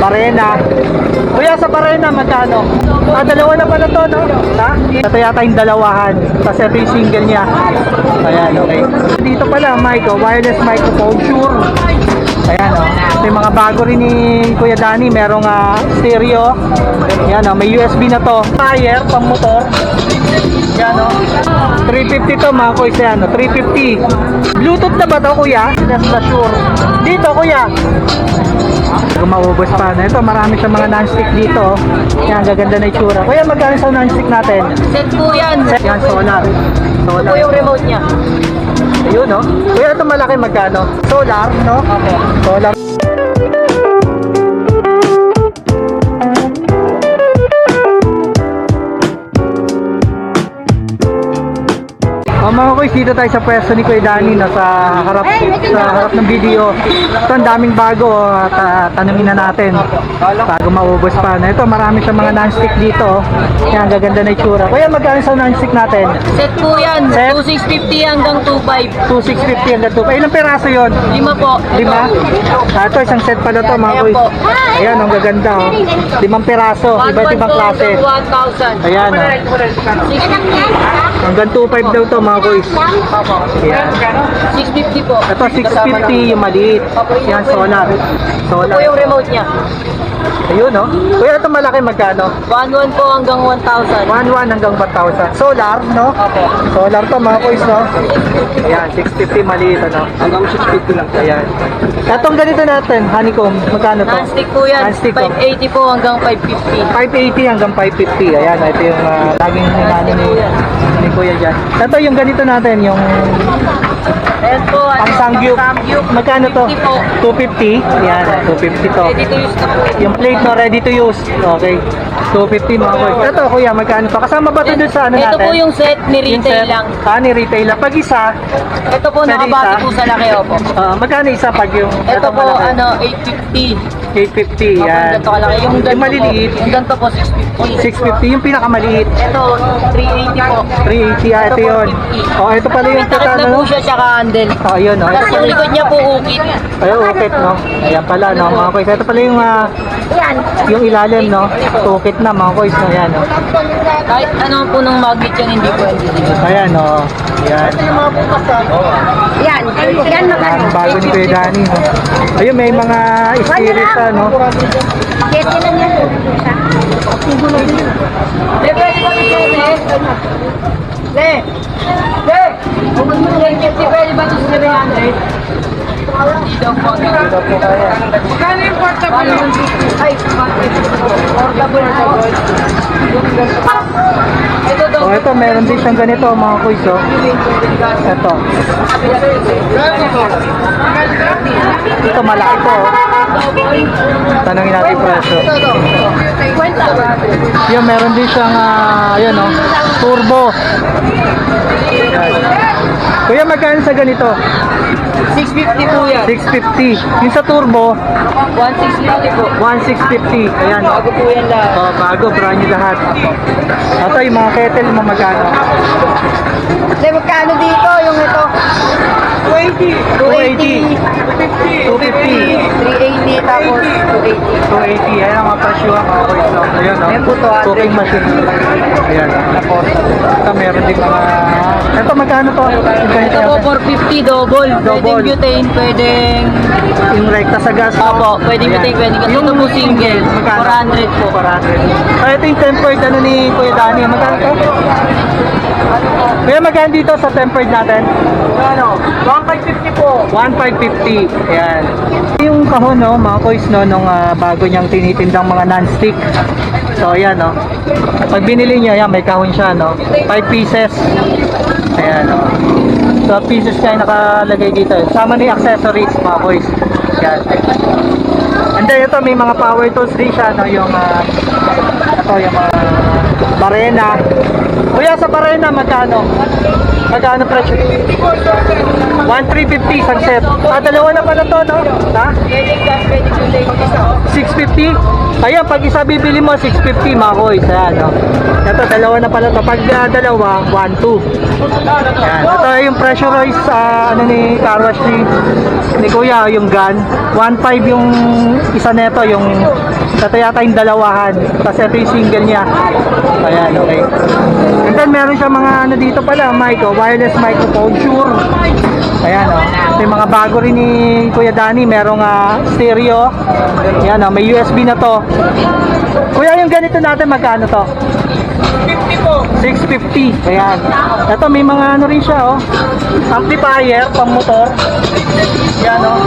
Barena. Kuya, sa Barena, magkano? Dalawa na pala to, no? Ha? Ito yata yung dalawahan. Kasi ito yung single niya. Ayan, okay. Dito pala, mic, wireless microphone, Shure. Ayan, ito yung mga bago rin ni Kuya Danny. Merong stereo. Ayan, may USB na to. Fire, pang motor. Ayan, 350 to mga kuys. Ayan, 350. Bluetooth na ba to, Kuya? That's the Shure. Dito, Kuya. Kung maubos pa na ito, marami siyang mga non-stick dito. Yan, gaganda na itsura. Kuya, magkano sa non-stick natin? Set po yan. Yan, solar. Ito po yung remote niya. Ayun, no? Kuya, ito malaki magkano? Solar, no? Okay. Solar. Mga kuys, dito tayo sa pwesto ni Kuya Danny, no, sa harap ng video. Ito, ang daming bago, tanungin na natin bago maubos pa. Na ito, marami siyang mga non-stick dito. Yan, gaganda na itsura. Kuya, magkano sa non-stick natin? Set po yan. Set? 2650 hanggang 25. 2650 hanggang 2. Ilang peraso yun? 5 po. 5? Ito, isang set pala to mga kuys. Ayan, ang gaganda. 5 peraso, iba't ibang klase. 1,000. Ayan, hanggang 2.5 daw to mga kuys. Ayan. 650 po. Ito 650 yung maliit. Yan, solar. Ito Solar. po yung remote niya. Ayun, no? Kuya, ito malaki magkano? 1,1 po hanggang 1,000. 1,1 hanggang 1,000. Solar, no? Okay. Solar to mga kuys, no? Ayan, 650 maliit, ano? Hanggang 650 lang. Ayan. Itong ganito natin, honeycomb, magkano to? Non-stick po yan. Non-stick, oh. 580 po hanggang 550. 580 hanggang 550. Ayan, ito yung laging hinano ni Kuya dyan. Ito yung ganito natin, yung Ayan po. ang Sangyup. Magkano to? 250 po. 250? Ayan, 250 to. Ready to use na po. Yung plate no, ready to use. Okay. 250 mga kuya. Ito kuya, magkano to? Kasama ba ito dun sa ano natin? Ito po yung set ni Yung retail set? lang. Ni retail lang. Pag isa, Ito po Pwede nakabati isa? po sa laki opo. magkano isa pag yung Ito po malaki? 850. 850. Opo, Yan. ganito kalaki. Yung ganito maliliit, po. Yung ganito po 650. 650. Yung pinakamaliit, Ito 380 po. 380. Ito yun. Oh, ito pala yung Takip na po ano? siya tsaka handle. Oh, yun, no? Tapos yung likod niya po ukit. Ayun, ukit, no? Ayan pala, no? Mga kuys. Ito pala yung ilalim, no? Ukit na, mga kuys, no? Ayan, no? Kahit ano po ng magnet yan, hindi po hindi. Ayan, no? Ayan. Yan. Yan Ang bago ni Kuya Danny, no? Ayun, may mga spirit, no? Kete lang yan. Le, pwede ba ito siya, Le? Le? Pwede ba ito siya, Le? Hindi daw po. Magkano yung portable? Ay, portable po. Ito daw. Oh, ito, meron din siyang ganito, mga kuys, oh. Ito. Ito, malaki to, oh. Tanungin natin yung presyo. Yung meron din siyang, yun, oh, turbo. Kuya, magkano sa ganito? 650 po yan. 650. Yung sa turbo, 1,650 po. 1650. Ayan. Bago po yan lahat. Oh, bago, brand new lahat. Ito, yung mga kettle mo magkano? Le, magkano dito yung ito? 280. 250. 380 tapos 280. 280. Ayan ang mga presyo mga kuys. No? Ayan, no? Ayan po, 200. Cooking machine. Ayan, no? Ito, meron din mga... Ito, magkano to? Ito po 450 double. Double. Pwedeng butane, pwedeng... Yung rekta sa gas. No? Opo, pwedeng Ayan. butane, pwedeng gas. Ito po single. Magkano? 400 po. 400. Ito yung tempered ano ni Kuya Danny. Magkano to? Kaya magkano dito sa tempered natin? Ano? 1,550 po. 1,550. Ayan. Yung kahon, no, mga kuys, no, nung bago niyang tinitindang mga non-stick. So, ayan, no. Pag binili niyo, ayan, may kahon siya, no. 5 pieces. Ayan, no. So, pieces kaya nakalagay dito. Sama ni accessories, mga kuys. Ayan. And then, ito, may mga power tools din siya, no. Yung, ito, yung mga Barena. Kuya, sa Barena, magkano? Magkano presyo? 1,350 isang set. Dalawa na pala to, no? Ha? Pwedeng gas, pwedeng butane. 650. Ayan, pag isa bibili mo, 650 mga koys. Ayan, no? Ito, dalawa na pala to. Pag dalawa, 1.2. Ayan. Ito yung pressurized ano ni car wash ni Kuya, yung gun. 1.5 yung isa neto, yung ito yata yung dalawahan. Tapos ito yung single niya. Ayan, okay. And then meron siya mga ano dito pala, mic, wireless microphone, Shure. Ayan, oh. Ito yung mga bago rin ni Kuya Danny. Merong stereo. Ayan, oh. May USB na to. Kuya, yung ganito natin, magkano to? 650. Ayan. Ito, may mga ano rin siya, oh. Amplifier, pang motor. Ayan, oh.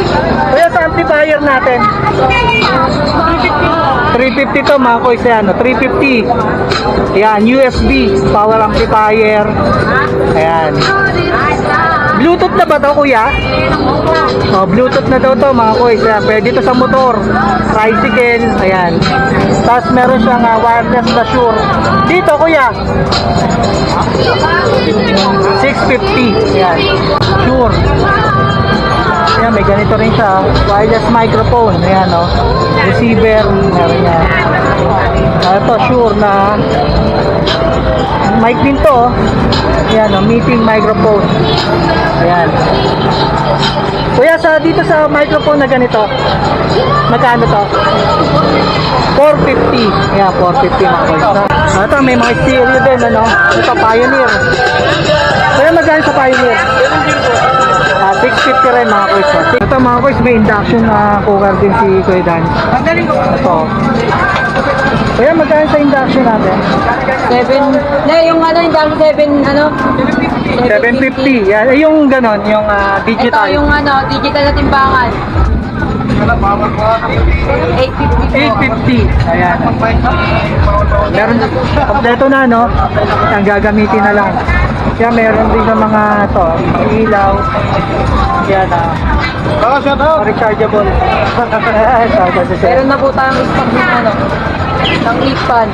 Kuya, sa amplifier natin. 350 to mga koys, ayan, oh. 350. Ayan, USB, power amplifier. Ayan. Bluetooth na ba to, kuya? Oh, Bluetooth na daw to mga koys. Ayan, pwede to sa motor, tricycle, ayan. Tapos meron siyang wireless na Shure. Dito, kuya. 650. Ayan. Shure. Ayan, may ganito rin siya. Wireless microphone. Ayan, oh. Receiver. Meron niya. Ito, Shure na mic din to, oh. Ayan, oh, meeting microphone. Ayan. Kuya, dito sa microphone na ganito, magkano to? 450. Ayan, 450 mga koys. Ito, may mga stereo din, ano? Ito, Pioneer. Kuya, magkano sa Pioneer? 650 rin mga koys. Ito mga koys, may induction cooker din si Kuya Dan. Ito. Kuya, magkano sa induction natin? 7, na yung ano, yung dami 7, ano? 750. Yan, yung ganon, yung digital. Ito yung ano, digital na timbangan. 850. 850. Ayan. Meron, kompleto na, no? Ang gagamitin na lang. Kaya meron din ng mga to, ilaw. Yan, rechargeable. Meron na po tayong stock ng ano, ng clip fan.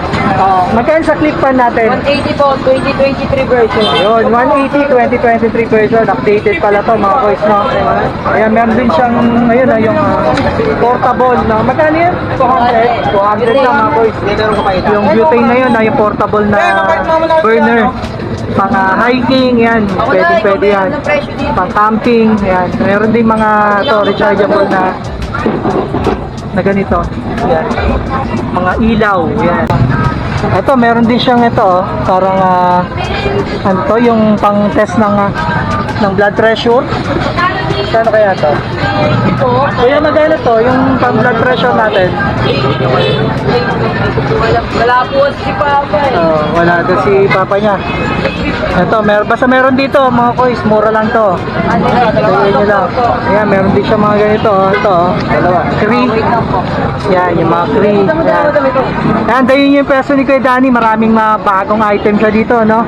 Magkano sa clip fan natin? 180 po, 2023 version. Yun, 180 2023 version. Updated pala to mga boys, no? Ayan, meron din siyang, ayun na, yung portable, no? Magkano yan? 200. 200 lang mga boys. Yung butane na yun, yung portable na burner. Pang hiking, yan. Pwede yan. Pang camping, yan. Meron din mga to, rechargeable na ganito. Yan. Mga ilaw, yan. Ito, meron din siyang ito, oh, parang ano to, yung pang test ng blood pressure. Kano kaya to? Kuya, magkano to, yung pang blood pressure natin? Wala po si Papa eh. Wala doon si papa niya. Ito, basta meron dito mga koys, mura lang to. Tignan nyo lang. Ayan, meron din siya mga ganito. Oh. Ito, oh, dalawa. 3. Yan, yung mga 3. Yan, dayon yung peso ni Kuya Danny. Maraming mga bagong item siya dito, no?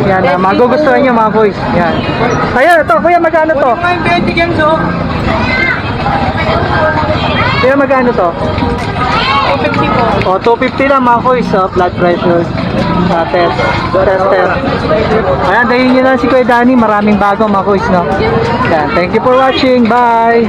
Yan, magugustuhan nyo mga koys. Yan. Ayan, ito, kuya, magkano to? Kuya, magkano to? 250 po. O, 250 lang mga koys, blood pressure. Tester. Ayan, dahin nyo lang si Kuya Danny. Maraming bago mga koys, no? Yan, thank you for watching. Bye!